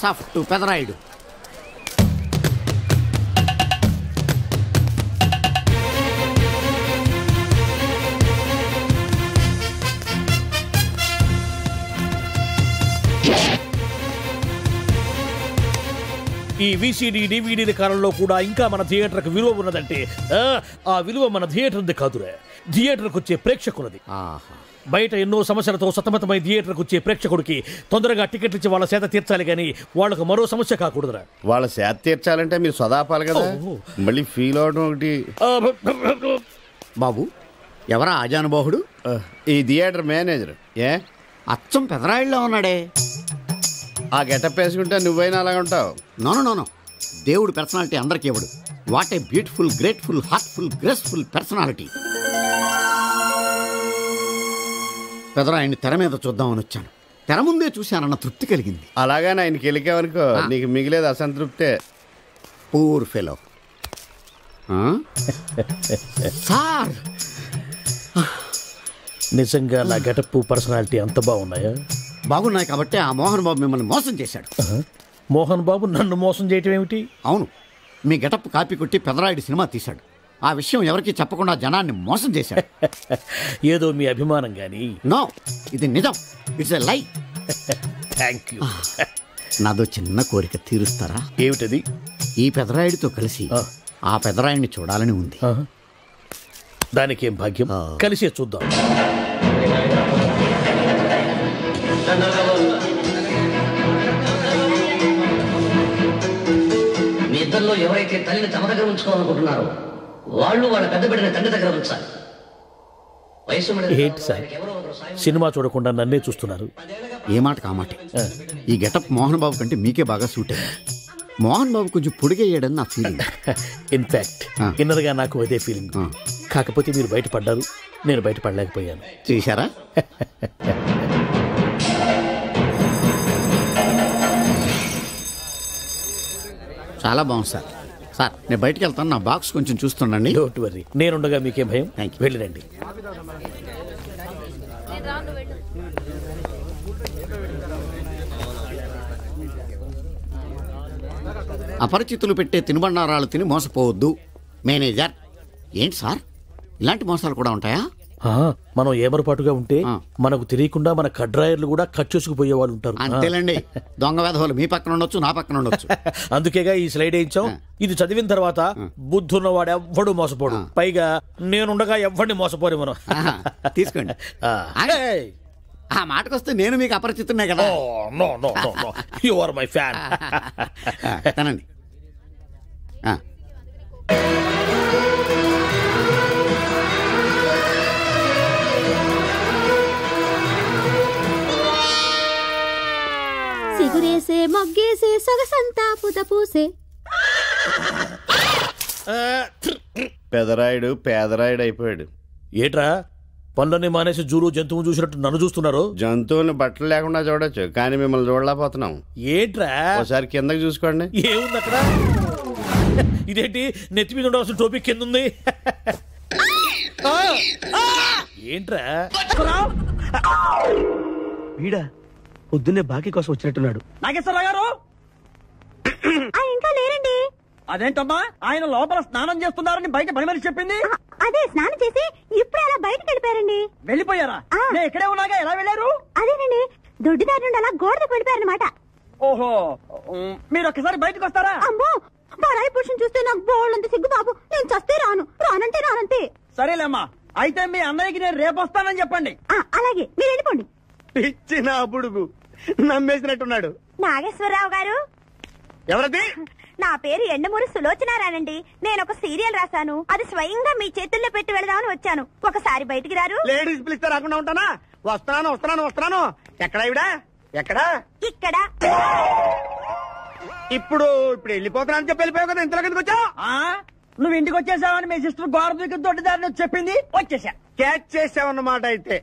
Hats off to Pedarayudu. ఈ VCD DVD కాలంలో కూడా ఇంకా మన థియేటర్కి విలువ ఉన్నదంటే ఆ విలువ మన థియేటర్ది కాదురా, థియేటర్కి వచ్చే ప్రేక్షకులది. బయట ఎన్నో సమస్యలతో సతమతమై థియేటర్కి వచ్చే ప్రేక్షకుడికి తొందరగా టికెట్లు ఇచ్చి వాళ్ళ సేద తీర్చాలి కానీ వాళ్ళకు మరో సమస్య కాకూడదురా. వాళ్ళ సేద తీర్చాలంటే మీరు సదాపాలి కదా, మళ్ళీ ఫీల్ అవడం ఒకటి. బాబు ఎవరా ఆజానుబాహుడు? ఈ థియేటర్ మేనేజర్. అచ్చం పెదరాయుడులో ఉన్నాడే. ఆ గెటప్ వేసుకుంటే నువ్వైనా అలాగ ఉంటావు. నో, దేవుడు పర్సనాలిటీ అందరికీ ఇవ్వడు. What a beautiful, grateful, heartful, graceful personality. పెదరాయుడిని తెర మీద చూద్దామని వచ్చాను. తెర ముందే చూశానన్న తృప్తి కలిగింది. అలాగని ఆయనకి వెళ్ళికావనుకో నీకు మిగిలేదు అసంతృప్తే. Poor fellow. సార్ నిజంగా నా గెటప్ పర్సనాలిటీ అంత బాగున్నాయా? బాగున్నాయి కాబట్టి ఆ మోహన్ బాబు మిమ్మల్ని మోసం చేశాడు. మోహన్ బాబు నన్ను మోసం చేయటం ఏమిటి? అవును, మీ గెటప్ కాపీ కొట్టి పెదరాయుడు సినిమా తీశాడు. ఆ విషయం ఎవరికి చెప్పకుండా జనాన్ని మోసం చేశాడు. ఏదో మీ అభిమానం గాని. నో, ఇది నిజం. ఇట్స్ ఎ లై. Thank you. నాదో చిన్న కోరిక తీరుస్తారా? ఏమిటది? ఈ పెదరాయుడితో కలిసి ఆ పెదరాయుడిని చూడాలని ఉంది. దానికేం భాగ్యం, కలిసే చూద్దాం. మీ ఇద్దరిలో ఎవరైతే తల్లిని తమ దగ్గర ఉంచుకోవాలనుకుంటున్నారో వాళ్ళు వాళ్ళ పెద్ద బిడ్డని తండ్రి దగ్గర ఉంచాలి. ఏంటి సార్ సినిమా చూడకుండా నన్నే చూస్తున్నారు? ఏ మాట కామాటే. ఈ గెటప్ మోహన్ బాబు కంటే మీకే బాగా సూట్ అయ్యింది. మోహన్ బాబు కొంచెం పొడిగయ్యాడని నా ఫీలింగ్. ఇన్ఫాక్ట్ ఇన్నర్గా నాకు అదే ఫీలింగ్. కాకపోతే మీరు బయటపడ్డారు, నేను బయటపడలేకపోయాను. చూశారా? చాలా బాగుంది సార్. సార్ నేను బయటకు వెళ్తాను, నా బాక్స్ కొంచెం చూస్తుండండి. డోంట్ వరీ, నేనుండగా మీకేం భయం. వెళ్ళిరండి. అపరిచితులు పెట్టే తినుబండారాలు తిని మోసపోవద్దు. మేనేజర్. ఏంటి సార్ ఇలాంటి మోసాలు కూడా ఉంటాయా? మనం ఏమరపాటుగా ఉంటే మనకు తెలియకుండా మన కడ్రాయర్లు కూడా కట్ చేసుకుపోయే వాళ్ళు ఉంటారు. అంతేలేండి, దొంగ వేధవులు మీ పక్కన ఉండొచ్చు, నా పక్కన ఉండొచ్చు. అందుకేగా ఈ స్లైడ్ వేయించాం. ఇది చదివిన తర్వాత బుద్ధున్నవాడు ఎవ్వడు మోసపోడు. పైగా నేనుండగా ఎవ్వడిని మోసపోరు మనం. తీసుకోండి. ఆ మాటకొస్తే నేను మీకు అపరిచితున్నే కదా. You are my fan. తనండి. సిగురేసే మొగ్గేసే సొగసంతా పుత పూసే. పెదరాయుడు పేదరాయుడు అయిపోయాడు. ఏట్రా పనులన్నీ మానేసి జూలు జంతువు చూసినట్టు నన్ను చూస్తున్నారు? జంతువుని బట్టలు లేకుండా చూడొచ్చు, కానీ మిమ్మల్ని చూడలేకపోతున్నాం. ఏట్రా ఒకసారి కిందకి చూసుకోండి. ఏముంది అక్కడ? ఇదేంటి నెత్తి మీద ఉండవలసిన టోపీ కింద ఉంది? ఏంట్రా వీడా పొద్దున్నే బాకీ కోసం వచ్చినట్టున్నాడు. నాగేశ్వరరావు గారు ఇంకా లేరండి. అదేంటమ్మా ఆయన లోపల స్నానం చేస్తున్నారని బయట పని మనిషి చెప్పింది. అదే స్నానం చేసి ఇప్పుడు అలా బయటకు వెళ్ళిపోయారండి. వెళ్ళిపోయారా? నేను ఇక్కడే ఉన్నాగా, ఎలా వెళ్ళారు? అదేనండి, దొడ్డిదారి నుండి అలా గోడకు వెళ్ళిపోయారనమాట. ఓహో, మీరు ఒక్కసారి బయటకు వస్తారా? అమ్మో, పరాయి పురుషుని చూస్తే నాకు బోళ్ళంత సిగ్గు బాబు. నేను చస్తే రానంటే రానంతే. సరేలేమ్మా, అయితే మీ అన్నయ్యకి నేను రేపు వస్తానని చెప్పండి. అలాగే, మీరు వెళ్ళిపోండి. ఇచ్చిన బుడుగు నమ్మేసినట్టున్నాడు. నాగేశ్వరరావు గారు. ఎవరది? నా పేరు ఎండమూరి సులోచనారానండి. నేను ఒక సీరియల్ రాశాను, అది స్వయంగా మీ చేతుల్లో పెట్టి వెళదామని వచ్చాను. ఒకసారి బయటికి రారు? లేడీస్ పిలిస్తే రాకుండా ఉంటానా? వస్తున్నాను. ఎక్కడా ఇవిడా? ఎక్కడా? ఇక్కడ. ఇప్పుడు వెళ్ళిపోతున్నాను చెప్పి వెళ్ళిపోయావు కదా, ఇంతలో కిందకి వచ్చావు. నువ్వు ఇంటికి వచ్చేసావని మీ సిస్టర్ గోడ దూకి దొడ్డిదారిని చెప్పింది, వచ్చేసా. క్యాచ్ చేసావన్నమాట. అయితే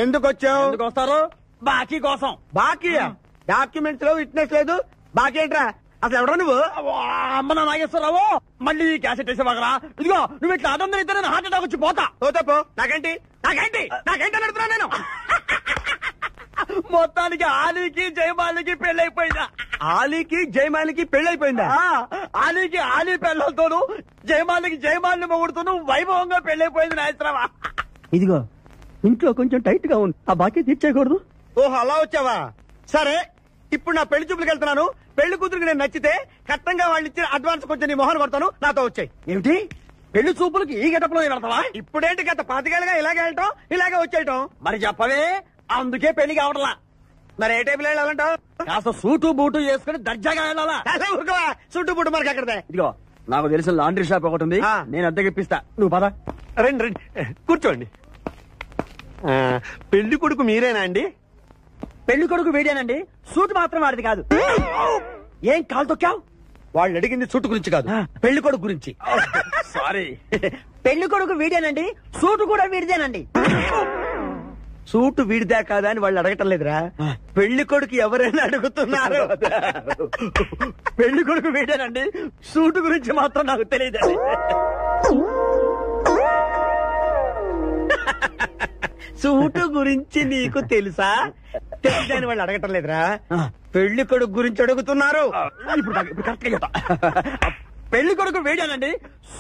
ఎందుకు వచ్చావు? ఎందుకు వస్తారు? బాకీ కోసం. బాకీయా? డాక్యుమెంట్స్ లో విట్నెస్ లేదు, బాకీ ఏంట్రా? అసలు ఎవడా నువ్వు? అమ్మ నా నాగేశ్వరరావు, మళ్ళీ క్యాసెట్ వేసేవాగరా? ఇదిగో నువ్వు ఇట్లా అదొందరు ఇద్దరు హార్ట్ అటాక్ వచ్చి పోతా. పోతే పో, నాకేంటి అని అడుగుతున్నా నేను. మొత్తానికి ఆలీకి జయమాలికి పెళ్ళైపోయిందా? ఆలీకి జయమాలికి పెళ్ళైపోయిందా? ఆలీకి ఆలీ పెళ్ళతోను జయమాలికి జయమాలిని మొగుడుతోను వైభవంగా పెళ్ళైపోయింది నాయత్రమా. ఇదిగో ఇంట్లో కొంచెం టైట్ గా ఉంది, ఆ బాకీ తీర్చేయకూడదు. ఓహో అలా వచ్చావా? సరే, ఇప్పుడు నా పెళ్లి చూపులకు వెళ్తున్నాను. పెళ్లి కూతురికి నేను నచ్చితే కట్టంగా వాళ్ళు ఇచ్చిన అడ్వాన్స్ కొంచెం నీ మొహన్ కొడతాను, నాతో వచ్చాయి. ఏమిటి పెళ్లి చూపులకి ఈ గెటప్లో వెళ్తావా? ఇప్పుడేంటి గత 5 ఏళ్ళుగా ఇలాగే వెళ్ళటం, ఇలాగే వచ్చేయటం. మరి చెప్పవే, అందుకే పెళ్లి కావట్లా. మరి ఏ టైపులో వెళ్ళాలంటావు? కాస్త సూటు బూటు వేసుకుని దర్జాగా వెళ్ళాలా? సూటు బూటు మనకి అక్కడదే. ఇదిగో నాకు తెలిసిన లాండ్రీ షాప్ ఒకటి ఉంది, నేను అద్దెకి ఇప్పిస్తా, నువ్వు పద. రండి రండి కూర్చోండి. పెళ్లి కొడుకు మీరేనా అండి? పెళ్లి కొడుకు వీడేనండి, సూట్ మాత్రం వాడిది కాదు. ఏం కాలు తొక్కావు? వాళ్ళు అడిగింది సూట్ గురించి కాదు, పెళ్లి కొడుకు గురించి. సారీ. పెళ్లి కొడుకు వీడేనండి, సూటు కూడా వీడిదేనండి. సూటు వీడిదే కాదా అని వాళ్ళు అడగటం లేదురా, పెళ్లి కొడుకు ఎవరైనా అడుగుతున్నారు. పెళ్లి కొడుకు వీడేనండి, సూటు గురించి మాత్రం నాకు తెలియదు. సూటు గురించి నీకు తెలుసా? తెలియదని వాళ్ళు అడగటం లేదురా, పెళ్లి కొడుకు గురించి అడుగుతున్నారు. పెళ్లి కొడుకు వేడానండి,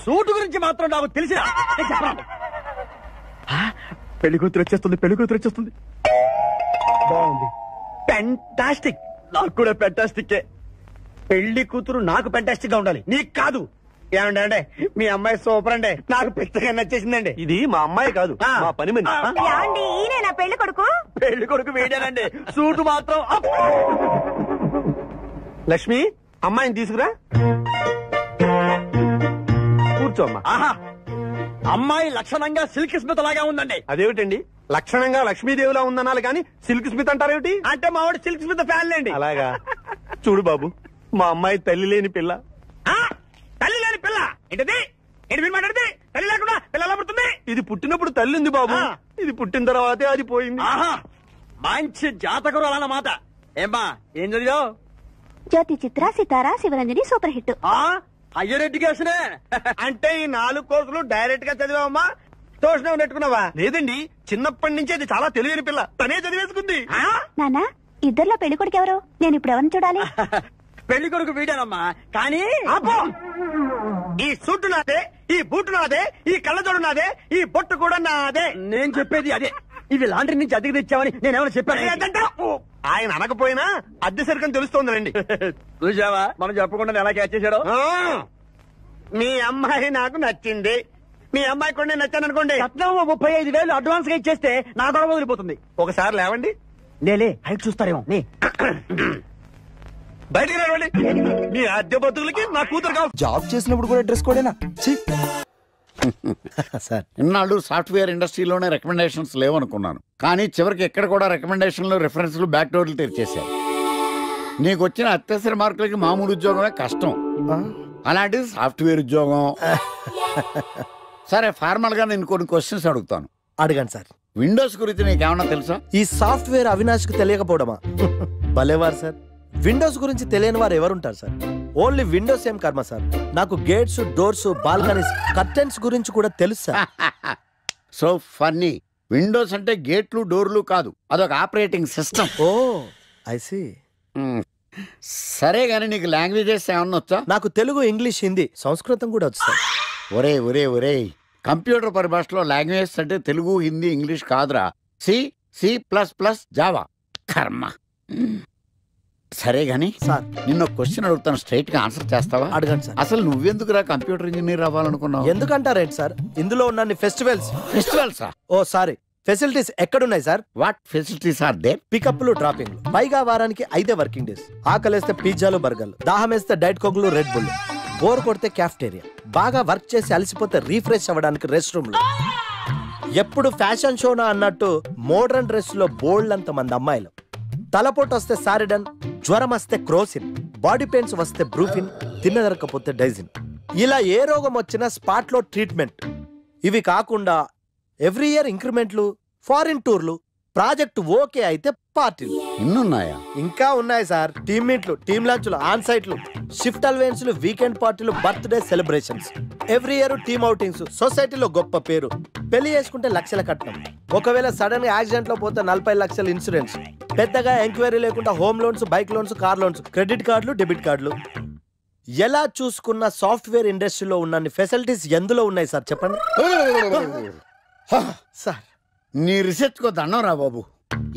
సూటు గురించి మాత్రం నాకు తెలిసిన. పెళ్లి కూతురు వచ్చేస్తుంది, పెళ్లి కూతురు వచ్చేస్తుంది. బాగుంది, ఫెంటాస్టిక్. నాకు కూడా ఫెంటాస్టిక్. పెళ్లి కూతురు నాకు ఫెంటాస్టిక్ గా ఉండాలి, నీకు కాదు. ఏమండి అంటే మీ అమ్మాయి సూపర్ అండి, నాకు పెద్దగా నచ్చేసిందండి. ఇది మా అమ్మాయి కాదు, మా పని మని. ఈయన పెళ్లి కొడుకు? పెళ్లి కొడుకు వేడానండి, సూటు మాత్రం. లక్ష్మి, అమ్మాయిని తీసుకురా, కూర్చోమ్మా. ఆహా, అమ్మాయి లక్షణంగా సిల్క్ స్మిత్ లాగా ఉందండి. అదేమిటండి, లక్షణంగా లక్ష్మీదేవిలా ఉందనాలి కానీ సిల్క్ స్మిత్ అంటారేమిటి? అంటే మా వాడు సిల్క్ స్మిత్ ఫ్యాన్ లేండి. అలాగా? చూడు బాబు, మా అమ్మాయి తల్లి లేని పిల్ల. తల్లి లేని పిల్ల ఏంటది? ఏంటి మీరు మాట్లాడితే? తల్లి లేకుండా పిల్ల ఎలా పుడుతుంది? ఇది పుట్టినప్పుడు తల్లి ఉంది బాబు, ఇది పుట్టిన తర్వాతే అది పోయింది. మంచి జాతకులు అన్నమాట. ఏమ్మా, ఏం చదివావు? Jyothi Chitra, Sitara, Sivaranjani super hit. Higher education అంటే ఈ 4 కోర్సులు డైరెక్ట్ గా చదివామా, ట్యూషన్ నెట్టుకున్నావా? లేదండి, చిన్నప్పటి నుంచి అది చాలా తెలియని పిల్ల, తనే చదివేసుకుంది. నానా, ఇద్దర్లో పెళ్లి కొడుకు ఎవరు? నేను ఇప్పుడు ఎవరిని చూడాలి? పెళ్లి కొడుకు వీడానమ్మా, కానీ ఈ సూటు నాదే, ఈ బూటు నాదే, ఈ కళ్ళజోడు నాదే, ఈ బొట్టు కూడా నాదే. నేను చెప్పేది అదే. ఇవి లాండ్రీ నుంచి అద్దెకి తెచ్చావని నేనేమైనా చెప్పాను? ఆయన అనకపోయినా అద్దె సరికని తెలుస్తోందండి. చూసావా, మనం చెప్పకుండా ఎలా క్యాచ్ చేశాడో. మీ అమ్మాయి నాకు నచ్చింది, మీ అమ్మాయి కూడా నేను నచ్చాను అనుకోండి, 35,000 అడ్వాన్స్ గా ఇచ్చేస్తే నా గొడవ వదిలిపోతుంది. ఒకసారి లేవండి. నేలే, హైట్ చూస్తారేమో. బయటికి రావండి, మీ అద్దె బతుకులకి నా కూతురు కావు. జాబ్ చేసినప్పుడు కూడా డ్రెస్ కోడేనా? సార్, ఇన్నాళ్ళు సాఫ్ట్వేర్ ఇండస్ట్రీలోనే రికమెండేషన్స్ లేవనుకున్నాను, కానీ చివరికి ఎక్కడ కూడా రికమెండేషన్లు, రిఫరెన్స్లు, బ్యాక్ డోర్లు తెరిచేశారు. నీకు వచ్చిన అత్యవసర మార్కులకి మామూలు ఉద్యోగమే కష్టం, అలాంటిది సాఫ్ట్వేర్ ఉద్యోగం. సరే, ఫార్మల్ గా నేను కొన్ని క్వశ్చన్స్ అడుగుతాను. అడగండి సార్. విండోస్ గురించి నీకేమన్నా తెలుసా? ఈ సాఫ్ట్వేర్ అవినాష్ కు తెలియకపోవడమా? భలేవారు సార్, విండోస్ గురించి తెలియని వారు ఎవరుంటారు సార్? ఓన్లీ విండోస్ ఏం కర్మ సార్, నాకు గేట్స్, డోర్స్, బాల్కనీస్, కర్టెన్స్ గురించి కూడా తెలుసు సార్. So funny. విండోస్ అంటే గేట్లు, డోర్లు కాదు, అదొక operating system. Oh I see. సరే గానీ నీకు లాంగ్వేజెస్ ఏమన్నా వచ్చా? నాకు తెలుగు, ఇంగ్లీష్, హిందీ, సంస్కృతం కూడా వచ్చు సార్. ఒరే ఒరే ఒరే, కంప్యూటర్ పరిభాషలో లాంగ్వేజెస్ అంటే తెలుగు, హిందీ, ఇంగ్లీష్ కాదురా, C++, జావా. కర్మ. సరే గానీ సార్, నిన్న క్వశ్చన్ అడుగుతాను, స్ట్రైట్ గా ఆన్సర్ చేస్తావా? అడగండి సార్. అసలు నువ్వెందుకురా కంప్యూటర్ ఇంజనీర్ అవ్వాలనుకున్నావు? ఎందుకంటారేంటి సార్, ఇందులో ఉన్న ఫెస్టివల్స్. ఓ సారీ, ఫెసిలిటీస్ ఎక్కడున్నాయి sir? What facilities are there? పికప్లు, డ్రాపింగ్లు, పైగా వారానికి 5 వర్కింగ్ డేస్. ఆకలేస్తే పిజ్జాలు, బర్గర్లు, దాహం వేస్తే డైట్ కోక్లు, రెడ్ బుల్, బోర్ కొడితే క్యాఫ్టేరియా, బాగా వర్క్ చేసి అలసిపోతే రీఫ్రెష్ అవ్వడానికి రెస్ట్ రూమ్లు. ఎప్పుడు ఫ్యాషన్ షోనా అన్నట్టు మోడర్న్ డ్రెస్ లో బోల్డ్ అంత మంది అమ్మాయిలు. తలపోటు వస్తే సారిడన్, జ్వరం వస్తే క్రోసిన్, బాడీ పెయిన్స్ వస్తే బ్రూఫిన్, తిన్నదరకపోతే డైజిన్. ఇలా ఏ రోగం వచ్చినా స్పాట్ లో ట్రీట్మెంట్. ఇవి కాకుండా ఎవ్రీ ఇయర్ ఇంక్రిమెంట్లు, ఫారిన్ టూర్లు, ప్రాజెక్ట్ ఓకే అయితే పార్టీలు. ఇన్నున్నాయా? ఇంకా ఉన్నాయి సార్. టీమ్ మీట్లు, టీమ్ లంచ్లు, ఆన్ సైట్లు, షిఫ్ట్ అలవెన్స్లు, వీకెండ్ పార్టీలు, birthday celebrations, every year team outings, సొసైటీలో గొప్ప పేరు. పెళ్లి చేసుకుంటే లక్షల కట్నం, ఒకవేళ సడన్ గా యాక్సిడెంట్ లో పోతే 40 లక్షల ఇన్సూరెన్స్, పెద్దగా ఎంక్వైరీ లేకుండా home loans, bike loans, car loans, credit కార్డులు, డెబిట్ కార్డులు. ఎలా చూసుకున్న సాఫ్ట్వేర్ ఇండస్ట్రీలో ఉన్న ఫెసిలిటీస్ ఎందులో ఉన్నాయి సార్ చెప్పండి. సార్ నీ రీసెర్చ్ కో దండం రా బాబు.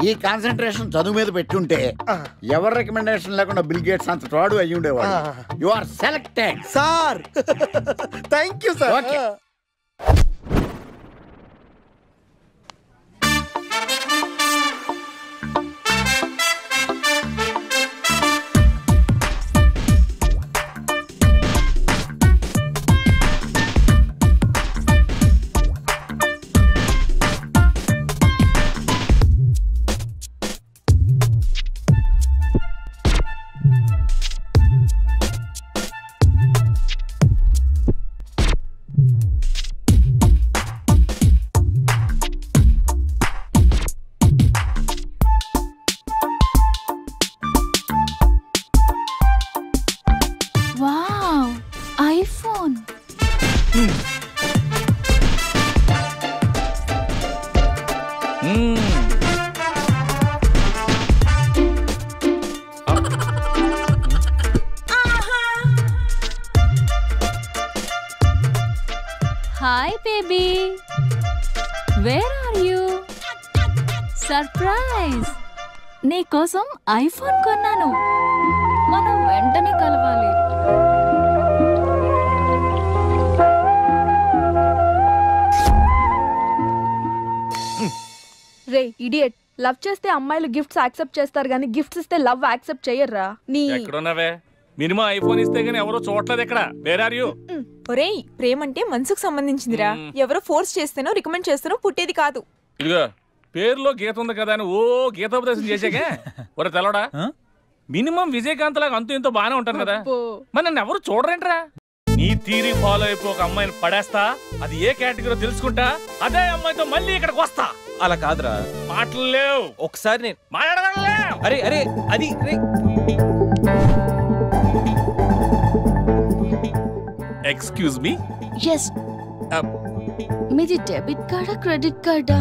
ఈ కాన్సన్ట్రేషన్ చదువు మీద పెట్టుంటే ఎవరి రికమెండేషన్ లేకుండా బిల్ గేట్స్ అంత తోడు అయ్యి ఉండేవాడు. You are selected sir. Thank you sir. Okay. Hi baby, where are you? Surprise, నీకోసం ఐఫోన్ కొన్నాను. మనం వెంటనే కలవాలి. రే ఇడియట్, లవ్ చేస్తే అమ్మాయిలు గిఫ్ట్స్ యాక్సెప్ట్ చేస్తారు కానీ గిఫ్ట్స్ ఇస్తే లవ్ యాక్సెప్ట్ చేయర్రా. నీ ఎక్కడున్నావే? మినిమం ఐఫోన్ ఇస్తే గానీ ఎవరో చూడలేదు ఇక్కడ. Where are you? ఒరేయ్, ప్రేమంటే మనసుకు సంబంధించిందిరా. ఎవరో ఫోర్స్ చేస్తేనో రికమెండ్ చేస్తేనో పుట్టేది కాదు. ఇదిగో పేరులో గీత ఉంది కదా అని ఓ గీతోపదేశం చేసాకే ఒరే తెలవడా, మినిమం విజయకాంత్ లాగా అంతూ ఇంతో బానే ఉంటాను కదా, మరి నన్ను ఎవరు చూడరేంట్రా? నీ థీరీ ఫాలో అయిపో ఒక అమ్మాయిని పడేస్తా, అది ఏ కేటగిరీ తెలుసుకుంటా, అదే అమ్మాయితో మళ్ళీ ఇక్కడికి వస్తా. అలా కాదురా, మాటలు లేవు. ఒకసారి నేను మాట్లాడలేవు. అరే అరే అది ఎక్స్క్యూజ్ మీ. ఎస్, మీది డెబిట్ కార్డా క్రెడిట్ కార్డా?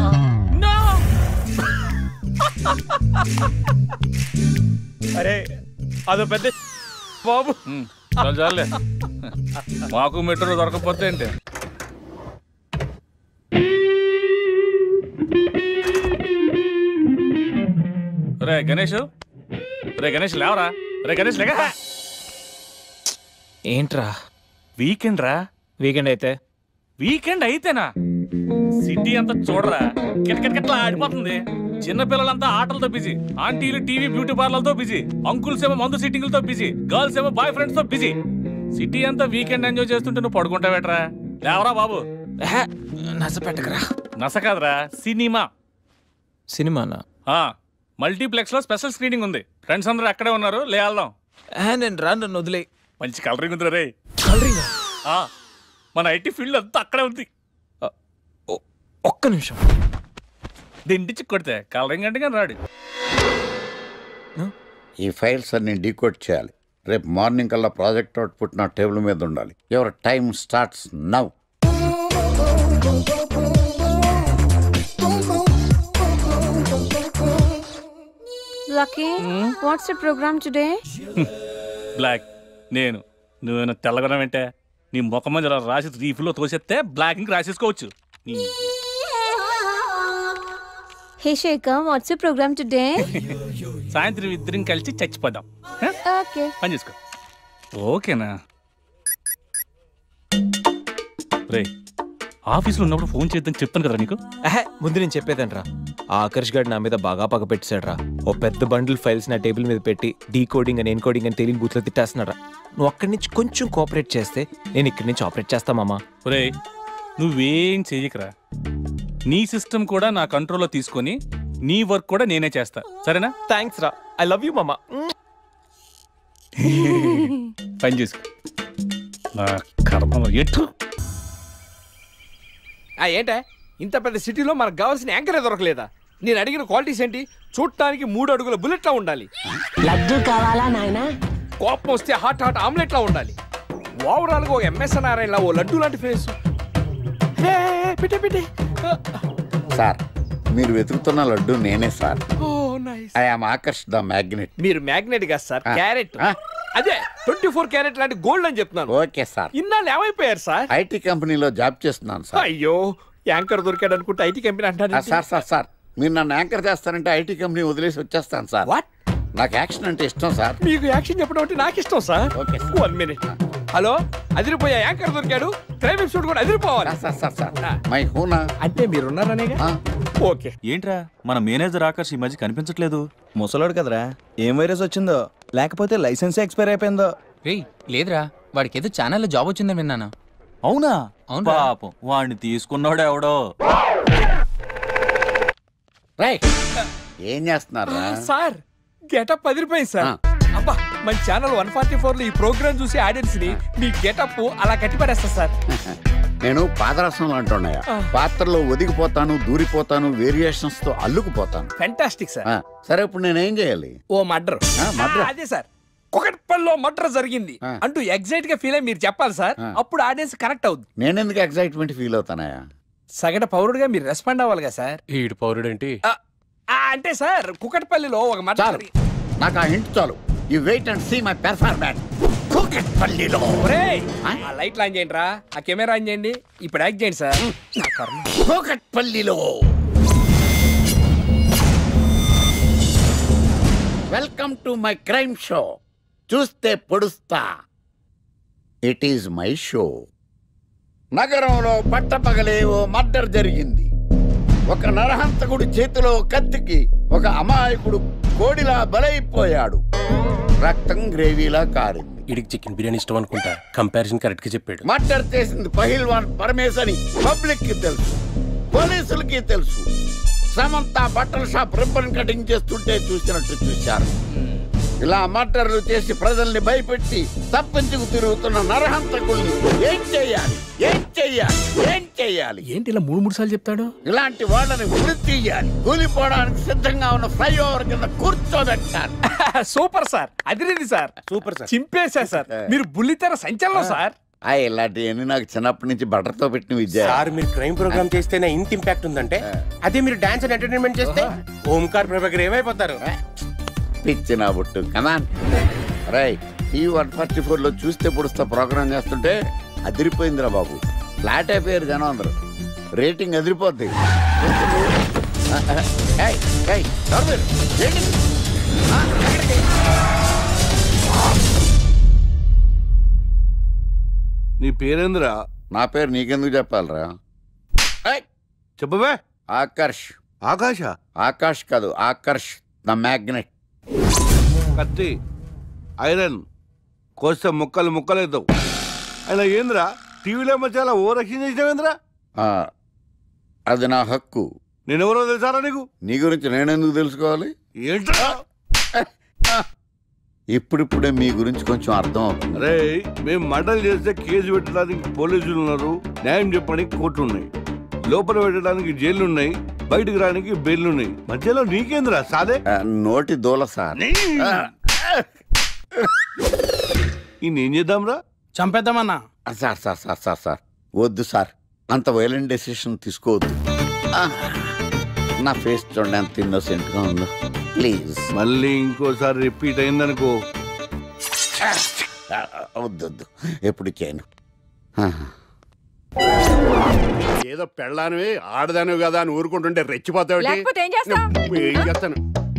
అరే అదో పెద్ద బాబు. చాలే, మాకు మెట్రో దొరకకపోతే ఏంటి? రే గణేష్, రే గణేష్ లేవరా. రే గణేష్ లేక. ఏంట్రా వీకెండ్ రా. వీకెండ్ అయితే? వీకెండ్ అయితేనా? సిటీ అంతా చూడరా, కిటకిటకిట్లా ఆడిపోతుంది. చిన్నపిల్లలంతా ఆటలతో బిజీ, ఆంటీలు టీవీ బ్యూటీ పార్లర్తో బిజీ, అంకుల్స్ ఏమో మందు సిట్టింగ్లతో బిజీ, గర్ల్స్ ఏమో బాయ్ ఫ్రెండ్స్ తో బిజీ. సిటీ అంతా వీకెండ్ ఎంజాయ్ చేస్తుంటే నువ్వు పడుకుంటావేట్రా? లేవరా బాబు. నస పెట్టకరా. నస కాదురా, సినిమా. సినిమానా? మల్టీప్లెక్స్ లో స్పెషల్ స్క్రీనింగ్ ఉంది. ఫ్రెండ్స్ అందరూ అక్కడే ఉన్నారు, లే వెళ్దాం. నేను రాను, నన్ను వదిలే. మంచి కలరింగ్ ఉంది రే. కలరింగ్? మన ఐటీ ఫీల్డ్ అంతా అక్కడే ఉంది. ఒక్క నిమిషం. దిండిచి కొడితే కలరింగ్ అంటే కానీ రాడు. ఈ ఫైల్స్ అన్ని డీకోడ్ చేయాలి. రేపు మార్నింగ్ కల్లా ప్రాజెక్ట్ అవుట్పుట్ నా టేబుల్ మీద ఉండాలి. Your time starts now. Lucky, what's the programme today? Black. నేను నువ్వేనా తెల్లగొనం ఏంటే? నీ ముఖం మీద రాసి రీఫ్లో తోసేస్తే బ్లాక్ ఇంక రాసేసుకోవచ్చు. Hey Shekhar, what's the programme today? సాయంత్రం ఇద్దరం కలిసి చచ్చిపోదాం. ఓకే, పని చేసుకో. ఓకేనా? రే, ఆఫీస్లో ఉన్నప్పుడు ఫోన్ చేద్దాం చెప్తాను కదా నీకు. ముందు నేను చెప్పేదంట్రా, ఆ ఆకర్ష్ గారు నా మీద బాగా పగ పెట్టాడురా. ఓ పెద్ద బండిల్ ఫైల్స్ నా టేబుల్ మీద పెట్టి డీకోడింగ్ అని ఎన్కోడింగ్ అని తెలియని బూత్లో తిట్టేస్తున్నారా. నువ్వు అక్కడి నుంచి కొంచెం కోఆపరేట్ చేస్తే నేను ఇక్కడి నుంచి ఆపరేట్ చేస్తా మామా. రే, నువ్వేం చెయ్యకరా. నీ సిస్టమ్ కూడా నా కంట్రోల్లో తీసుకొని నీ వర్క్ కూడా నేనే చేస్తా, సరేనా? థ్యాంక్స్ రా, ఐ లవ్ యూ మామా. పని చేసుకో. నా కర్మ ఎటు. ఏంటే ఇంత పెద్ద సిటీలో మనకు కావాల్సిన యాంకరే దొరకలేదా? నేను అడిగిన క్వాలిటీస్ ఏంటి? చూడటానికి 3 అడుగుల బుల్లెట్లా ఉండాలి. లడ్డు కావాలా నాయనా? కోపం వస్తే హాట్ హాట్ ఆమ్లెట్లా ఉండాలి. ఓవరాల్ గా ఒక ఎంఎస్ నారాయణలా ఓ లడ్డు లాంటి ఫేస్. సార్, మీరు వెతుకుతున్న లడ్డు నేనే sir. Oh nice. I am Akarsh the magnet. మీరు మ్యాగ్నెట్ కాదు సార్, క్యారెట్. అదే 24 క్యారెట్ లాంటి గోల్డ్ అని చెప్తున్నాను. Okay sir. ఇన్నాళ్ళు ఏమైపోయారు సార్? ఐటీ కంపెనీలో జాబ్ చేస్తున్నాను సార్. అయ్యో, యాంకర్ దొరికాడు అనుకుంటే ఐటీ కంపెనీ అంటారు. సార్ మీరు నన్ను యాంకర్ చేస్తారంటే ఐటీ కంపెనీ వదిలేసి వచ్చేస్తాను సార్. వాట్? నాకు యాక్షన్ అంటే ఇష్టం సార్. మీకు యాక్షన్ చెప్పడం అంటే నాకు ఇష్టం సార్. Okay 1 minute. హలో, అదిరిపోయా యాంకర్ దొరికాడు. క్రైమ్ ఎపిసోడ్ కూడా అదిరిపోవాలి. మై హూనా అంటే మీరున్నారనేగా. ఓకే. ఏంట్రా మన మేనేజర్ ఆకర్ష్ ఈ మధ్య కనిపించట్లేదు? ముసలోడు కదరా, ఏం వైరస్ వచ్చిందో లేకపోతే లైసెన్స్ ఎక్స్పైర్ అయిపోయిందో. లేదురా, వాడికి ఏదో ఛానల్లో జాబ్ వచ్చిందని విన్నాను. అవునా? పాపం వాడిని తీసుకున్నాడు ఎవడో. ఏం చేస్తున్నారు సార్? గెటప్ అదిరిపోయింది సార్. అబ్బా, మన ఛానల్ 144 లో ఈ ప్రోగ్రామ్ చూసి ఆడియన్స్ ని మీ గెటప్ అలా కట్టిపడేస్తా సార్. నేను పాదరసంలో అంటున్నాయా, పాత్రలో ఒదిగిపోతాను, దూరిపోతాను, వేరియేషన్స్ తో అల్లుకుపోతాను. Fantastic sir. సరే ఇప్పుడు నేనేం చేయాలి? ఓ మర్డర్. అదే సార్, కుకట్పల్లిలో మర్డర్ జరిగింది అంటూ ఎగ్జైట్ గా ఫీల్ అయ్యి మీరు చెప్పాలి సార్. అప్పుడు ఆడియన్స్ కనెక్ట్ అవుద్ది. నేనెందుకు ఎగ్జైట్మెంట్ ఫీల్ అవుతానయా? సగటు పౌరుడుగా మీరు రెస్పాండ్ అవ్వాలి కదా సార్. ఈడు పౌరుడు ఏంటి అంటే సార్, కుకట్పల్లిలో ఒక మర్డర్. నాకు ఆ హింట్ చాలు. You wait and see my performance. కుకట్పల్లిలో ఆ లైట్లు ఆన్ చేయండి రా, ఆ కెమెరా ఆన్ చేయండి. ఇప్పుడు యాక్ట్ చేయండి సార్. కుకట్పల్లిలో. Welcome to my crime show. చూస్తే పొడుస్తా. It is my show. నగరంలో పట్టపగలే ఓ మర్డర్ జరిగింది. ఒక నరహంతకుడు చేతిలో కత్తికి ఒక అమాయకుడు కోడిలా బలైపోయాడు. రక్తం గ్రేవీలా కారింది. ఇడికి చికెన్ బిర్యానీ ఇష్టం అనుకుంటా. కంపారిజన్ కరెక్ట్ గా చెప్పాడు. మర్డర్ చేసింది పహిల్వాన్ పరమేశ్ అని పబ్లిక్ కి తెలుసు, పోలీసులకి తెలుసు. సమంత బట్టల షాప్ రిబ్బన్ కటింగ్ చేస్తుంటే చూసినట్టు చూశారు. ఇలా మర్డర్లు చేసి ప్రజల్ని భయపెట్టి తప్పించుకు తిరుగుతున్న నరహంతకుల్ని ఏం చెయ్యాలి? ఏంటి ఇలా 3 సార్లు చెప్తాడు? ఇలాంటి వాళ్ళని ఉరి తీయాలి. కూలిపోవడానికి సిద్ధంగా ఉన్న ఫ్లైఓవర్ కింద కూర్చోబెట్టాలి. సూపర్ సార్, అదిరింది సార్. సూపర్ సార్, చింపేశా సార్. మీరు బుల్లితెర సంచలనం సార్. ఇలాంటివన్నీ నాకు చిన్నప్పటి నుంచి బట్టర్తో పెట్టిన విద్య సార్. మీరు క్రైమ్ ప్రోగ్రామ్ చేస్తేనే ఇంత ఇంపాక్ట్ ఉందంటే, అదే మీరు డాన్స్ అండ్ ఎంటర్టైన్మెంట్ చేస్తే ఓంకార్ ప్రభాకర్ ఏమైపోతారు? పిచ్చిన బుట్టు కమాన్. రైట్, ఈ 144 లో చూస్తే పొడుస్తా ప్రోగ్రామ్ చేస్తుంటే అదిరిపోయిందిరా బాబు. ఫ్లాట్ అయిపోయారు జనం అందరూ. రేటింగ్ అదిరిపోద్ది. నీ పేరేంద్రా? నా పేరు నీకెందుకు చెప్పాలరా? చెప్పవే. ఆకర్ష్. ఆకాశ? ఆకాష్ కాదు, ఆకర్ష్ ద మ్యాగ్నెట్. కత్తి, ఐరన్ కోస్తే ముక్కలు ముక్కలేద్దావు. అయినా ఏంద్రా టీవీలో మధ్య ఓ రక్షణ చేసినావేంద్రా? అది నా హక్కు. నేనెవరో తెలుసారా నీకు? నీ గురించి నేనెందుకు తెలుసుకోవాలి? ఏంట్రా? ఇప్పుడిప్పుడే మీ గురించి కొంచెం అర్థం అవుతుంది. అరే, మేము మర్డర్ చేస్తే కేసు పెట్టడానికి పోలీసులు ఉన్నారు, న్యాయం చెప్పడానికి కోర్టు ఉన్నాయి, లోపల పెట్టడానికి జైలు ఉన్నాయి, బయటకు రానికి బెయిల్ ఉన్నాయి. మధ్యలో నీకేంద్రా సాదే? నోటి దూల సార్. ఏం చేద్దాంరా? చంపేద్దామన్నా. Sir sir sir sir sir వద్దు సార్, అంత వైలెంట్ డెసిషన్ తీసుకోవద్దు. నా ఫేస్ చూడండి ఎంత ఇన్నోసెంట్ గా ఉందో. ప్లీజ్. మళ్ళీ ఇంకోసారి రిపీట్ అయిందనుకో. వద్దు, ఎప్పుడు చేయను. ఏదో పెళ్ళానివి ఆడదానివి కదా అని ఊరుకుంటుంటే రెచ్చిపోతావు. ఏం చేస్తాను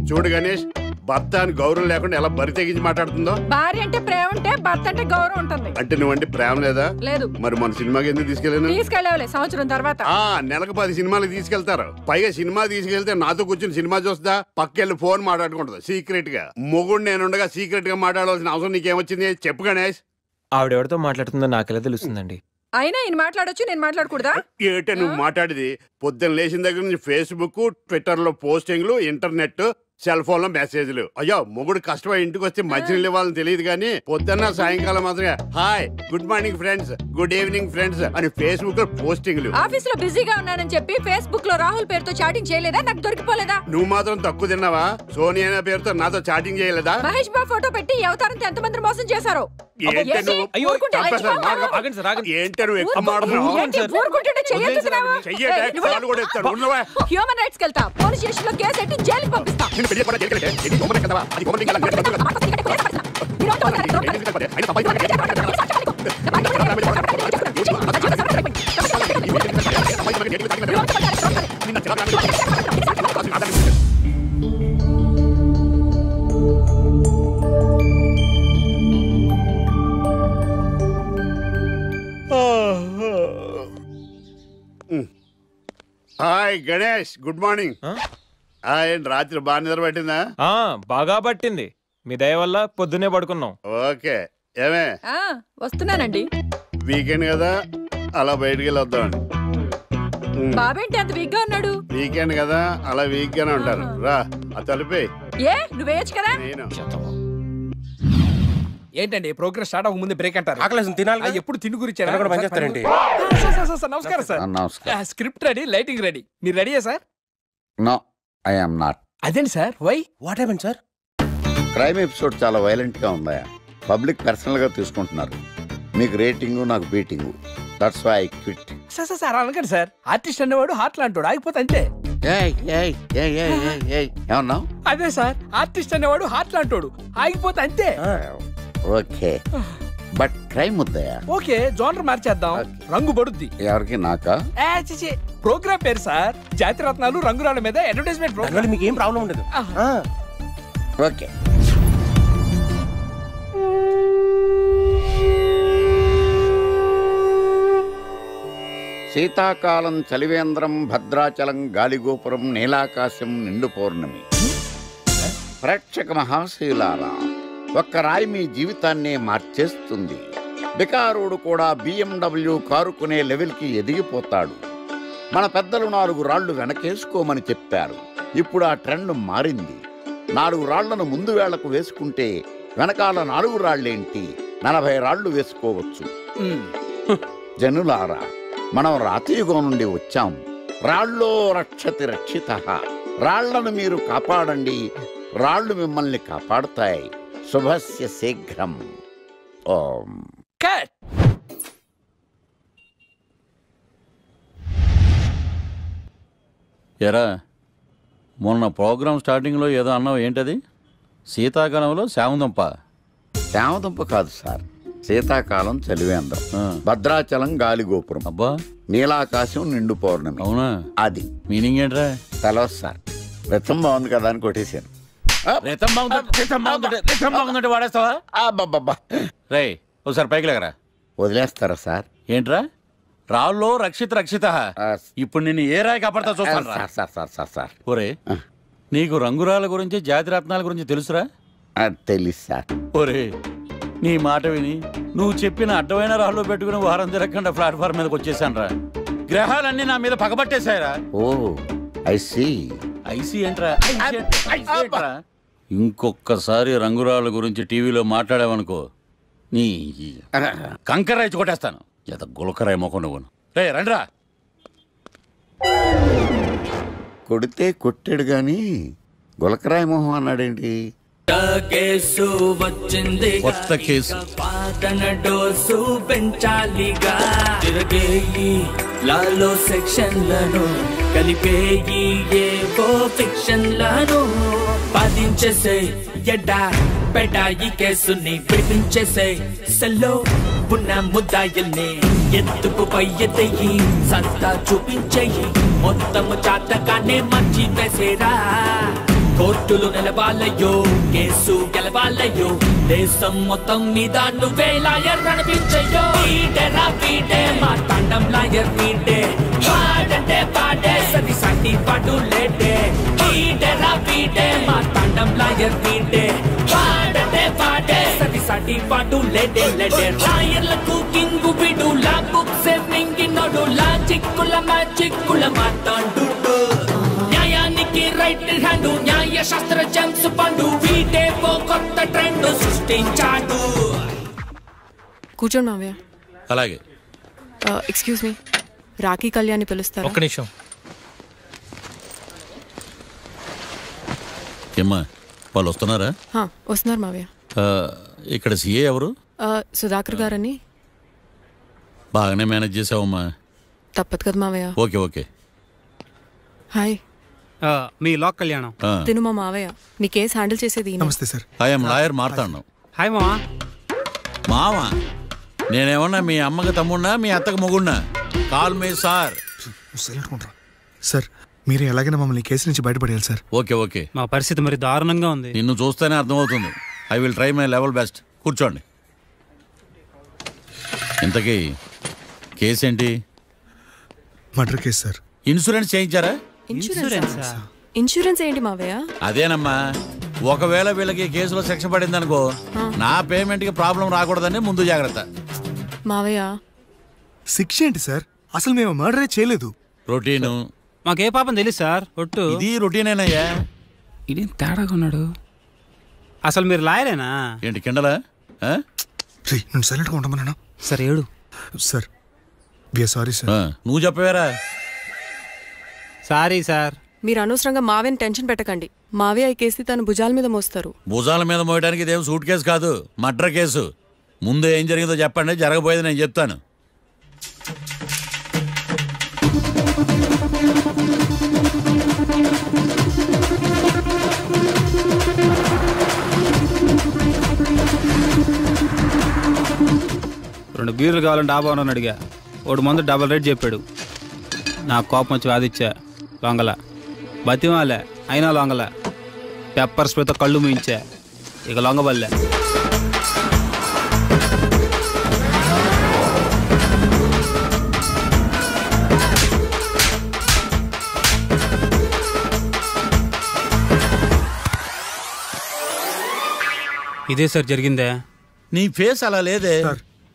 చూడు గణేష్, భర్త అని గౌరవం లేకుండా ఎలా బరి తెగించి మాట్లాడుతుందో. భార్య అంటే ప్రేమ ఉంటే భర్త అంటే గౌరవం ఉంటుంది. అంటే నువ్వంటే ప్రేమ లేదా? లేదు. మరి మన సినిమాకి ఎందుకు తీసుకెళ్ళాలి సంవత్సరం తర్వాత. నెలకు 10 సినిమాలకు తీసుకెళ్తారు. పైగా సినిమా తీసుకెళ్తే నాతో కూర్చుని సినిమా చూస్తా, పక్కెళ్ళి ఫోన్ మాట్లాడుకుంటుంది సీక్రెట్ గా. మొగుడు నేనుండగా సీక్రెట్ గా మాట్లాడాల్సిన అవసరం నీకేమొచ్చింది చెప్పు గణేష్. ఆవిడెవరితో మాట్లాడుతుందో నాకెలా తెలుస్తుందండి? అయినా ఈయన మాట్లాడొచ్చు, నేను మాట్లాడకూడదా? ఏటే నువ్వు మాట్లాడేది? పొద్దున్న లేచిన దగ్గర నుంచి ఫేస్బుక్, ట్విట్టర్ లో పోస్టింగ్లు, ఇంటర్నెట్, సెల్ ఫోన్ లో మెసేజ్లు. అయ్యో, మొగుడు కష్టమై ఇంటికి వస్తే మంచినీళ్ళు ఇవ్వాలని తెలియదు కానీ పొద్దున్న సాయంకాలం మాత్రమే hi, good morning friends, good evening friends అని ఫేస్బుక్ లో పోస్టింగ్లు. ఆఫీస్ లో బిజీగా ఉన్నానని చెప్పి ఫేస్బుక్ లో రాహుల్ పేరుతో చాటింగ్ చేయలేదా? నాకు దొరికిపోలేదా? నువ్వు మాత్రం తక్కువ తిన్నావా? సోనియా పేరుతో నాతో చాటింగ్ చేయలేదా? మహేష్ బాబు ఫోటో పెట్టి అవతారంతో ఎంతమంది మోసం చేశారు. ఏంటి నువ్వు ఎక్కువ మాట్లాడుతున్నావు? హ్యూమన్ రైట్స్ కెళ్తా, పోలీస్ స్టేషన్ లో కేసు పెట్టి జైలుకి పంపిస్తా. Hi Ganesh, good morning. రాత్రి బాగా నిద్ర పట్టిందా? బాగా పట్టింది. మీ దయ వల్ల పొద్దునే పడుకున్నాం. ఓకే. ఏమే వస్తున్నానండి. వీకెండ్ కదా, అలా బయటికి వెళ్ళి వద్దామండి. బాబేంటి అంత వీక్ గా ఉన్నాడు? వీకెండ్ కదా, అలా వీక్ గానే ఉంటారు. రా, ఆ తలిపే. ఏ నువ్వేయచ్చు కదా. ఏంటండి ప్రోగ్రెస్ స్టార్ట్ అవ్వక ముందు బ్రేక్ అంటారు? తినాలి. ఎప్పుడు తిండి గురించి పనిచేస్తారండి. నమస్కారం సార్. నమస్కారం. Script ready, lighting ready. మీరు రెడీయా sir? No, I am not. అదేంటి sir? Why? What happen sir? Crime episode చాలా వైలెంట్ గా ఉందా? పబ్లిక్ పర్సనల్ గా తీసుకుంటున్నారు. మీకు రేటింగ్, నాకు beating. That's why I quit. Sir అనకండి సార్. ఆర్టిస్ట్ అనేవాడు హార్ట్ లాంటాడు, ఆగిపోతే అంతే. ఏమన్నా? అదే సార్, ఆర్టిస్ట్ అనేవాడు హార్ట్ లాంటాడు, ఆగిపోతే అంతే. ఓకే, బట్ క్రైమ్ వద్దయా? ఓకే, జోనర్ మార్చేద్దాం. రంగు పడుద్ది. ఎవరికి? నాకా? ప్రోగ్రామ్ పేరు సార్ జాతి రత్నాలు రంగురాళ్ళ మీద అడ్వర్టైజ్మెంట్ ప్రోగ్రామ్. మీకు ఏం ప్రాబ్లం ఉండదు. ఓకే. శీతాకాలం చలివేంద్రం, భద్రాచలం గాలిగోపురం, నీలాకాశం, నిండు పౌర్ణమి. ప్రేక్షక మహాశీలారా, ఒక్క రాయి మీ జీవితాన్నే మార్చేస్తుంది. బికారుడు కూడా BMW కారు కొనే లెవెల్కి ఎదిగిపోతాడు. మన పెద్దలు 4 రాళ్లు వెనకేసుకోమని చెప్పారు. ఇప్పుడు ఆ ట్రెండ్ మారింది. 4 రాళ్లను ముందు వేళ్లకు వేసుకుంటే వెనకాల 4 రాళ్లేంటి, 40 రాళ్లు వేసుకోవచ్చు. జనులారా, మనం రాతియుగం నుండి వచ్చాం. రాళ్ళో రక్షతి రక్షితః. రాళ్లను మీరు కాపాడండి, రాళ్లు మిమ్మల్ని కాపాడుతాయి. శుభస్య శీఘ్రం. ఓం. ఎరా, మొన్న ప్రోగ్రామ్ స్టార్టింగ్లో ఏదో అన్నావు, ఏంటది? శీతాకాలంలో శామదుంప. శామదుంప కాదు సార్, శీతాకాలం చలివేంద్రం, భద్రాచలం గాలిగోపురం, అబ్బా, నీలాకాశం, నిండు పౌర్ణమి. అవునా? అది మీనింగ్ ఏంట్రా? తెలవదు సార్. రతం బాగుంది కదా అని కొట్టేశాను. వాడేస్తావా? రే, ఒకసారి పైకి లేకరా. వదిలేస్తారా సార్? ఏంట్రా? రాళ్ళో రక్షిత. ఇప్పుడు నిన్ను ఏ రాయి కాపాడతా చూస్తాను. సార్ ఒరే, నీకు రంగురాల గురించి, జాతి రత్నాల గురించి తెలుసురా? తెలుసు సార్. ఒరే, నీ మాట విని నువ్వు చెప్పిన అడ్డమైన రాళ్ళు పెట్టుకుని వారం తిరగకుండా ప్లాట్ఫామ్ మీదకి వచ్చేసాను రా. గ్రహాలన్నీ నా మీద పగబట్టేశాయరా. ఓ, ఐసీ ఏంట్రా? ఇంకొక్కసారి రంగురాళ్ళ గురించి టీవీలో మాట్లాడావనుకో, నీ కంకర్రాయి కొట్టేస్తాను. ఎంత గులకరాయి మొక్క నువ్వును. రే రండిరా. కొడితే కొట్టాడు గాని గులకరాయి మొహం అన్నాడేంటి? కేసు వచ్చింది, కొత్త కేసు. పాతన డోసు పెంచాలిగా. తిరగేయి లాలో సెక్షన్లను, కలిపేయి ఏవో ఫిక్షన్లను. బాధించేసే ఎడ్డా పెడా ఈ కేసుని విడిపించేసే. సెల్లో ఉన్న ముద్దాయిల్ని ఎత్తుకు పై ఎత్తయి, సత్తా చూపించేయి. మొత్తము చాతకానే మంచి వేసేరా. కోర్టులు నిలవాలయ్యో, కేసు గెలవాలయ్యో. దేశం మొత్తం మీద నువ్వే లాయర్ నడిపించయ్యో. వీడేరా వీడే మా తండం లాయర్ వీడే. పాడంటే పాడే సది సాటి పాటు లేడే. వీడేరా వీడే మా తండం లాయర్ వీడే. పాడంటే పాడే సది సాటి పాటు లేడే. లాయర్లకు కింగు విడు, లా బుక్స్ మింగినోడు. లా చిక్కుల మ్యాజిక్కుల మాట్లాడు. న్యాయానికి రైట్ హ్యాండ్, న్యాయ శాస్త్ర జెమ్స్ పండు. వీడే ఓ కొత్త ట్రెండ్ సృష్టించాడు. కూర్చోండి మావయ్య. అలాగే. ఎక్స్క్యూజ్ మీ, రాఖీ కళ్యాణి పిలుస్తారు. ఒక్క నిమిషం. ఏమ్మా, వాళ్ళు వస్తున్నారా? వస్తున్నారు మావయ్య. ఇక్కడ సీఏ ఎవరు? సుధాకర్ గారని. బాగానే మేనేజ్ చేసావమ్మా. తప్పదు కదా మావయ్య. ఓకే. హాయ్. మీ లాక్ కళ్యాణం. తిను మా మావయ్య. మీ కేసు హ్యాండిల్ చేసేది ఈయన. నమస్తే sir. I'm lawyer Marthandam. Hi మావా. మావా నేనేమన్నా మీ అమ్మకి తమ్ముడినా మీ అత్తకి మొగుడినా? కాల్ మీ సార్. సార్ మీరు ఎలాగైనా మమ్మల్ని కేసు నుంచి బయటపడేయాలి సార్. Okay okay. మా పరిస్థితి మరి దారుణంగా ఉంది. నిన్ను చూస్తేనే అర్థమవుతుంది. I will try my level best. కూర్చోండి. ఇంతకీ కేసు ఏంటి? Murder case sir. ఇన్సూరెన్స్ చేయించారా? ఇన్సూరెన్స్ ఏంటి మావయ్య? అదేనమ్మా, ఒకవేళ వీళ్ళకి కేసులో శిక్ష పడింది అనుకో, నా పేమెంట్ కి ప్రాబ్లం రాకూడదని ముందు జాగ్రత్త. మావయ్య శిక్ష ఏంటి సార్? అసలు మేము మర్డరే చేయలేదు. రొటీన్. మాకే పాపం తెలుసు సార్. ఒట్టు ఇది రొటీనేనయ్యా. ఇదేం తేడాగా ఉన్నాడు. అసలు మీరు లాయరేనా? ఏంటి కిండలా? నేను సైలెంట్గా ఉండమన్నా. సార్ ఏడు సార్. Sorry sir. నువ్వు చెప్పవేరా? Sorry sir. మీరు అనవసరంగా మావయ్యని టెన్షన్ పెట్టకండి. మావయ్య ఈ కేసు తన భుజాల మీద మోస్తారు. భుజాల మీద మోయడానికి ఇదేం సూట్ కేసు కాదు, మర్డర్ కేసు. ముందు ఏం జరిగిందో చెప్పండి, జరగబోయేది నేను చెప్తాను. రెండు బీర్లు కావాలని డాబా అని అడిగా. ఒకడు మందు డబల్ రేట్ చెప్పాడు. నాకు కోపం వచ్చి వాదిచ్చా. లొంగల బతిమాలే, అయినా లొంగల. పెప్పర్ స్ప్రేతో కళ్ళు మూయించా. ఇక లొంగబల్లే. ఇదే సార్ జరిగిందే. నీ ఫేస్ అలా లేదే.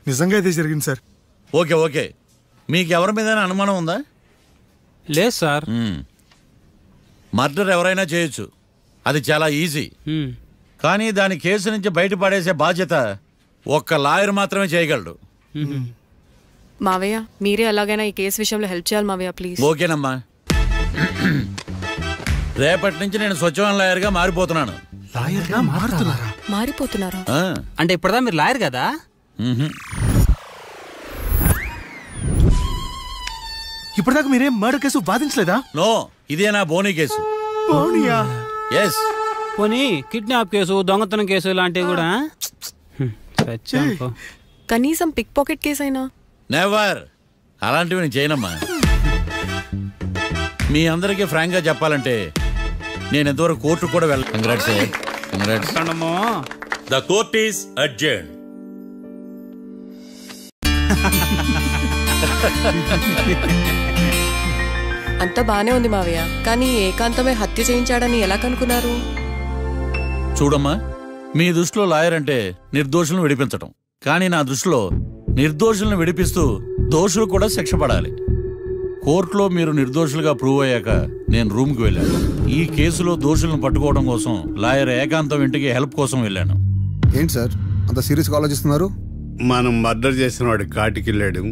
నిజంగా ఇదే జరిగింది సార్. Okay okay. మీకు ఎవరి మీద అనుమానం ఉందా? లేదు సార్. మర్డర్ ఎవరైనా చేయొచ్చు, అది చాలా ఈజీ. కానీ దాని కేసు నుంచి బయటపడేసే బాధ్యత ఒక్క లాయర్ మాత్రమే చేయగలడు. మావయ్య మీరే ఎలాగైనా ఈ కేసు విషయంలో హెల్ప్ చేయాలి మావయ్య ప్లీజ్. ఓకేనమ్మా. రేపటి నుంచి నేను స్వచ్ఛమైన లాయర్గా మారిపోతున్నాను. మారిపోతున్నారా? అంటే ఇప్పటిదా మీరు లాయర్ కదా? ఇప్పటిదాకా మీరేం మర్డర్ కేసు వాదించలేదా? నో, ఇదే నా బోనీ కేసు. ఎస్. పోనీ కిడ్నాప్ కేసు, దొంగతనం కేసు ఇలాంటివి కూడా? కనీసం పిక్ పాకెట్ కేసు అయినా? నెవర్. అలాంటివి నేను చేయనమ్మా. మీ అందరికీ ఫ్రాంక్ గా చెప్పాలంటే నేను ఎంతవరకు కోర్టు కూడా వెళ్ళాను. Congrats. Congrats. The court is adjourned. అంతా బానే ఉంది మావయ్య, కానీ ఏకాంతమే హత్య చేయించాడని ఎలా కనుక్కున్నారు? చూడమ్మా, మీ దృష్టిలో లాయర్ అంటే నిర్దోషులను విడిపించటం, కానీ నా దృష్టిలో నిర్దోషులను విడిపిస్తూ దోషులు కూడా శిక్ష పడాలి. కోర్టులో మీరు నిర్దోషులుగా ప్రూవ్ అయ్యాక నేను రూమ్కి వెళ్ళాను. ఈ కేసులో దోషులను పట్టుకోవడం కోసం లాయర్ ఏకాంతం ఇంటికి హెల్ప్ కోసం వెళ్ళాను. ఏంటి సార్ అంత సీరియస్గా ఆలోచిస్తున్నారు? మనం మర్డర్ చేసిన వాడు కాటికి వెళ్ళాడు,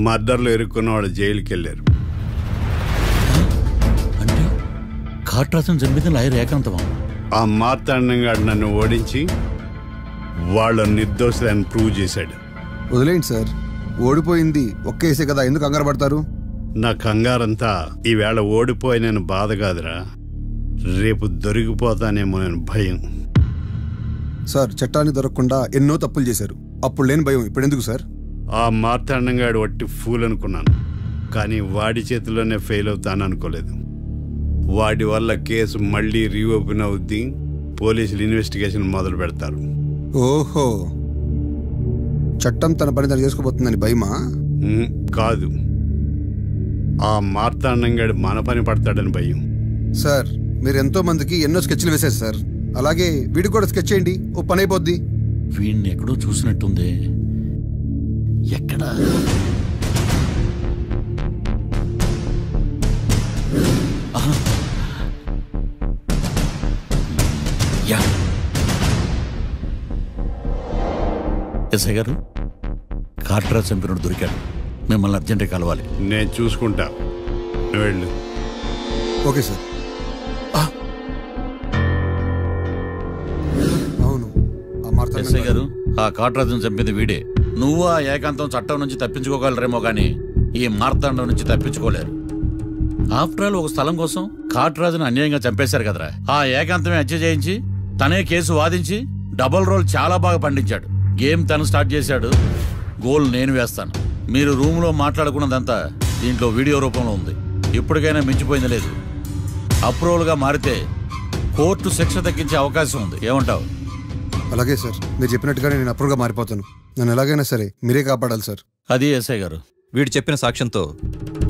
మర్డర్లో ఇరుక్కున్న వాడు జైలుకి వెళ్ళారు. అంటే కాట్రాసం చంపిన లాయర్ ఏకాంతమా? ఆ మార్తాండంగా నన్ను ఓడించి వాళ్ళ నిర్దోషులని ప్రూవ్ చేశాడు. వదిలేండి సార్, ఓడిపోయింది ఒక్కేసే కదా, ఎందుకు కంగారు పడతారు? నా కంగారంతా ఈవేళ ఓడిపోయి నేను బాధ కాదురా, రేపు దొరికిపోతానేమో నేను భయం. సార్ చట్టాన్ని దొరకకుండా ఎన్నో తప్పులు చేశారు, అప్పుడు లేని భయం ఇప్పుడు ఎందుకు సార్? ఆ మార్తాండంగాడు వట్టి ఫూల్ అనుకున్నాను, కానీ వాడి చేతిలోనే ఫెయిల్ అవుతాను అనుకోలేదు. వాడి వల్ల కేసు మళ్ళీ రీఓపెన్ అవుద్ది, పోలీసులు ఇన్వెస్టిగేషన్ మొదలు పెడతారు. ఓహో, చట్టం తన పని తను చేసుకోబోతుందని భయమా? కాదు, ఆ మార్తాండంగాడు మన పని పడతాడని భయం. సార్ మీరు ఎంతో మందికి ఎన్నో స్కెచ్లు వేశారు సార్, అలాగే వీడికి కూడా స్కెచ్ చేయండి, ఓ పని అయిపోద్ది. వీడిని ఎక్కడో చూసినట్టుంది. ఎక్కడ? ఎస్ఐ గారు, కాట్రా చంపినోడు దొరికాడు, మిమ్మల్ని అర్జెంట్గా కలవాలి. నేను చూసుకుంటా, వెళ్ళు. Okay sir. అవును, ఎస్ఐ గారు, ఆ కాట్రాజును చంపింది వీడే. నువ్వు ఆ ఏకాంతం చట్టం నుంచి తప్పించుకోగలరేమో కానీ ఈ మార్తాండం నుంచి తప్పించుకోలేరు. ఆఫ్టర్ ఆల్ ఒక స్థలం కోసం కాట్రాజును అన్యాయంగా చంపేశారు కదరా. ఆ ఏకాంతమే హత్య చేయించి తనే కేసు వాదించి డబుల్ రోల్ చాలా బాగా పండించాడు. గేమ్ తను స్టార్ట్ చేశాడు, గోల్ నేను వేస్తాను. మీరు రూమ్లో మాట్లాడుకున్నదంతా దీంట్లో వీడియో రూపంలో ఉంది. ఇప్పటికైనా మించిపోయింది లేదు. అప్రూవల్గా మారితే కోర్టు శిక్ష తగ్గించే అవకాశం ఉంది. ఏమంటావు? అలాగే సార్, మీరు చెప్పినట్టుగానే నేను అప్రూవ్గా మారిపోతాను. నన్ను ఎలాగైనా సరే మీరే కాపాడాలి సార్. అది ఎస్ఐ గారు. వీడు చెప్పిన సాక్ష్యంతో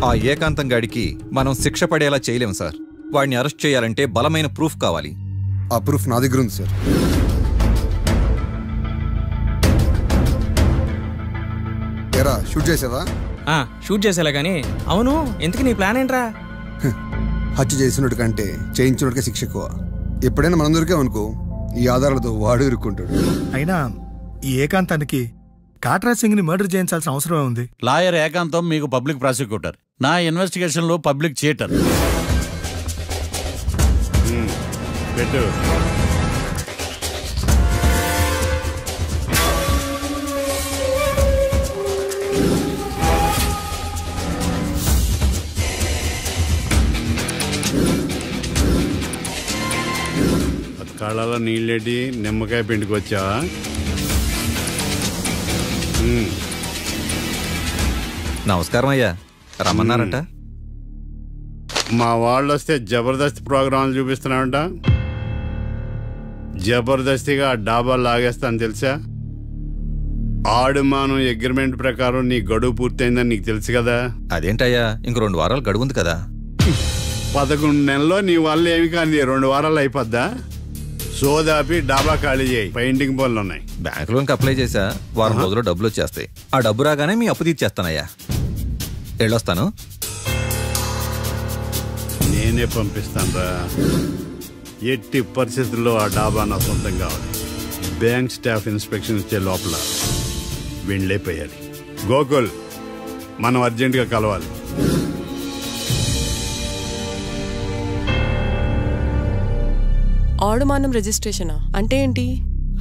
ఆ ఏకాంతం గాడికి మనం శిక్ష పడేలా చేయలేం సార్. వాడిని అరెస్ట్ చేయాలంటే బలమైన ప్రూఫ్ కావాలి. ఆ ప్రూఫ్ నా దగ్గర ఉంది సార్. ఎరా షూట్ చేసావా? షూట్ చేసేలా గానీ. అవును, ఎందుకు నీ ప్లాన్ ఏంట్రా? హత్య చేసినట్టు కంటే చేయించినట్టుగా శిక్ష ఎక్కువ. ఎప్పుడైనా మనం దొరికామనుకో ఈ ఆధారాలతో వాడు ఇరుక్కుంటాడు. అయినా ఈ ఏకాంతానికి కాట్రాజ్ సింగ్ ని మర్డర్ చేయించాల్సిన అవసరమే ఉంది. లాయర్ ఏకాంతం మీకు పబ్లిక్ ప్రాసిక్యూటర్, నా ఇన్వెస్టిగేషన్ లో పబ్లిక్ చీటర్. పెట్టు. కళ్ళలో నీళ్ళెడ్డి నిమ్మకాయ పిండుకొచ్చావా? నమస్కారం అయ్యా, రమ్మన్నారంట. మా వాళ్ళు వస్తే జబర్దస్త్ ప్రోగ్రాంలు చూపిస్తున్నామంట. జబర్దస్తిగా డాబా లాగేస్తాను తెలుసా? ఆడుమాను అగ్రిమెంట్ ప్రకారం నీ గడువు పూర్తయిందని నీకు తెలుసు కదా. అదేంటయ్యా, ఇంక 2 వారాలు గడువు ఉంది కదా. 11 నెలల్లో నీ వల్ల ఏమి కానీ 2 వారాలు అయిపోద్దా? సోదాపి డాబా ఖాళీ చేయి, పెయింటింగ్ పనులు ఉన్నాయి. బ్యాంక్ లోన్కి అప్లై చేసా, వారం రోజుల్లో డబ్బులు వచ్చేస్తాయి. ఆ డబ్బు రాగానే మీ అప్పు తీర్చేస్తానయ్యా. వెళ్ళొస్తాను. నేనే పంపిస్తాను రా. ఎట్టి పరిస్థితుల్లో ఆ డాబా నా సొంతం కావాలి. బ్యాంక్ స్టాఫ్ ఇన్స్పెక్షన్ ఇచ్చే లోపల వెళ్ళైపోయాలి. గోకుల్, మనం అర్జెంటుగా కలవాలి. ఆడుమానం రిజిస్ట్రేషనా అంటే ఏంటి?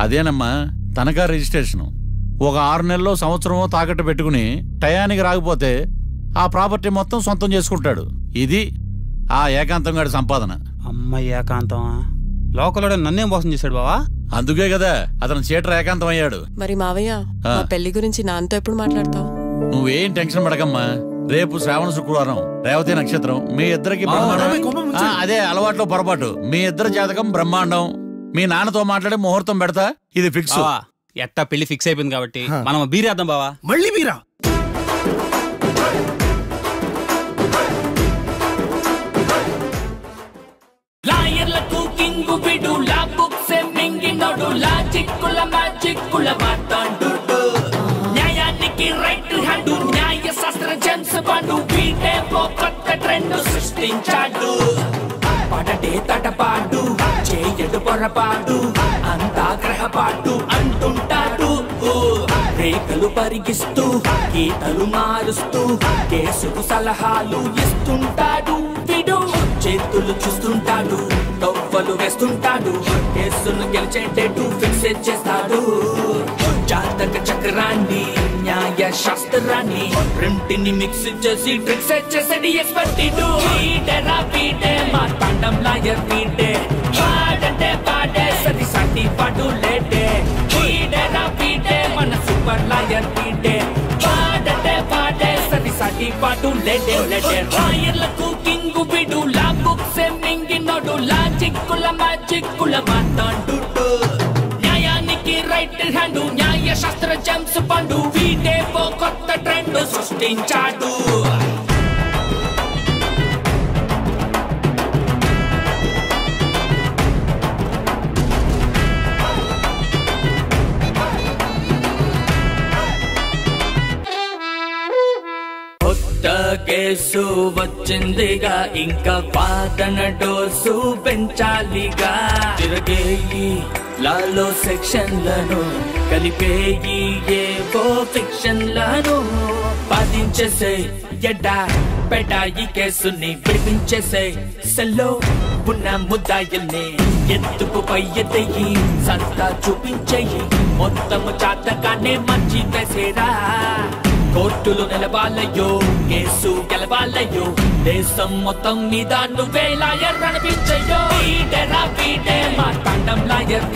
అదేనమ్మా, తనఖా రిజిస్ట్రేషను. ఒక 6 నెలల్లో సంవత్సరమో తాకట్టు పెట్టుకుని టయానికి రాకపోతే ఆ ప్రాపర్టీ మొత్తం సొంతం చేసుకుంటాడు. ఇది ఆ ఏకాంతం గారి సంపాదన. అమ్మ ఏకాంతం లోకల్లో నన్నేం మోసం చేశాడు బావా? అందుకే కదా అతను చీటర్ ఏకాంతం అయ్యాడు. మరి మావయ్య, మా పెళ్లి గురించి నాన్నతో ఎప్పుడు మాట్లాడతావు? నువ్వేం టెన్షన్ పడకమ్మా. రేపు శ్రావణ శుక్రవారం, రేవతి నక్షత్రం. మీ ఇద్దరికి అదే అలవాట్లో పొరపాటు. మీ ఇద్దరు జాతకం బ్రహ్మాండం. మీ నాన్నతో మాట్లాడి ముహూర్తం పెడతా. ఇది ఫిక్స్. ఎట్టా పెళ్లి ఫిక్స్ అయిపోయింది కాబట్టి మనం బీరేద్దాం బావా. మళ్ళీ బీరా? లాయర్లకు కింగు బిడు, లా బుక్స్ మింగినోడు, లాజిక్కుల మ్యాజిక్కుల మాట్లాడు. న్యాయానికి రైట్ హ్యాండ్, న్యాయ శాస్త్ర జెమ్స్ బాండు. వీటే ఓ కొత్త ట్రెండ్ సృష్టించాడు. పడటే తటపాటు, చేయడు పొరపాటు, అంతా గ్రహపాటు అంటుంటాడు. రేఖలు పరిగిస్తూ, గీతలు మారుస్తూ, కేసుకు సలహాలు ఇస్తుంటాడు. విడు చేతులు చూస్తుంటాడు, తవ్వలు వేస్తుంటాడు. కేసును గెలిచేటట్టు ఫిక్స్ చేస్తాడు. జాతక చక్రాన్ని, న్యాయ శాస్త్రాన్ని రెంటిని మిక్స్ చేసి ట్రిక్స్ చేసేది ఎక్స్పర్ట్. వీడేరా వీడే మా తాండం లాయర్ వీడే. పాడంటే పాడే సది సాటి పాడు లేటే. వీడేరా వీడే మన సూపర్ లాయర్ వీడే. పాడంటే పాడే సది సాటి పాడు లేటే లేటే. లాయర్లకు కింగు బిడు, లా బుక్స్ మింగినోడు, లాజిక్కుల మ్యాజిక్కుల మాట్లాడు. న్యాయానికి రైట్ హ్యాండ్, న్యాయ శాస్త్ర జెమ్స్ పండు. వీడే ఓ కొత్త ట్రెండ్ సృష్టించాడు. కేసు వచ్చిందిగా, ఇంకా వాదన డోసు పెంచాలిగా. తిరగేయి లాలో సెక్షన్లను, కలిపేయి ఏవో ఫిక్షన్లను. బాధించేసే ఎడా పెడా ఈ కేసుని విడిపించేసే. సెల్లో ఉన్న ముద్దాయిల్ని ఎత్తుకు పై ఎత్తయి, సంతా చూపించేయి. మొత్తము చాతకానే మంచి వేసేరా. కోర్టులు నిలవాలయ్యో కేసు గెలవాలయ్యో దేశం మొత్తం మీద నువ్వే లాయర్ అనిపించయ్యో వీడే మా తండం లాయర్